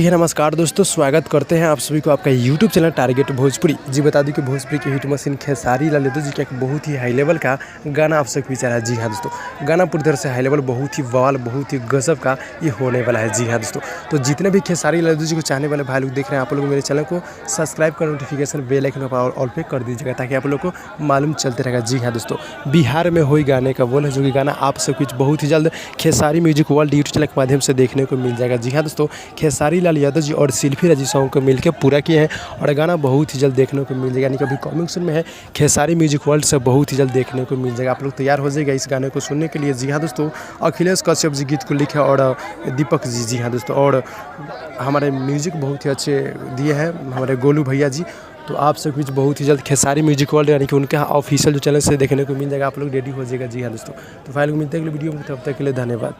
जी हाँ, नमस्कार दोस्तों, स्वागत करते हैं आप सभी को आपका यूट्यूब चैनल टारगेट भोजपुरी। जी बता दूं कि भोजपुरी की हिट मशीन खेसारी लाल यादव जी का एक बहुत ही हाई लेवल का गाना आप सबके बीच आ रहा है। जी हाँ दोस्तों, गाना पूरी तरह से हाई लेवल, बहुत ही बवाल, बहुत ही गजब का ये होने वाला है। जी हाँ दोस्तों, तो जितने भी खेसारी लाल यादव जी को चाहने वाले भाई लोग देख रहे हैं, आप लोग मेरे चैनल को सब्सक्राइब कर नोटिफिकेशन बेल आइकन पर ऑल पे कर दीजिएगा ताकि आप लोग को मालूम चलते रहेगा। जी हाँ दोस्तों, बिहार में हुई गाने का बोल है, जो कि गाना आप सबके बीच बहुत ही जल्द Khesari music world YouTube channel के माध्यम से देखने को मिल जाएगा। जी हाँ दोस्तों, खेसारी लाल यादव जी और शिल्पी राजी सॉन्ग को मिलकर पूरा किए हैं और गाना बहुत ही जल्द देखने को मिल जाएगा, यानी कि अभी कमिंग सून में है खेसारी म्यूजिक वर्ल्ड से बहुत ही जल्द देखने को मिल जाएगा। आप लोग तैयार हो जाएगा इस गाने को सुनने के लिए। जी हाँ दोस्तों, अखिलेश कश्यप जी गीत को लिखे और दीपक जी। जी हाँ दोस्तों, और हमारे म्यूजिक बहुत ही अच्छे दिए हैं हमारे गोलू भैया जी। तो आप सब बीच बहुत ही जल्द खेसारी म्यूजिक वर्ल्ड यानी कि उनका ऑफिशियल जो चैनल से देखने को मिल जाएगा। आप लोग रेडी हो जाएगा। जी हाँ दोस्तों, तो फाइल को मिलते हैं अगले वीडियो में, तब तक के लिए धन्यवाद।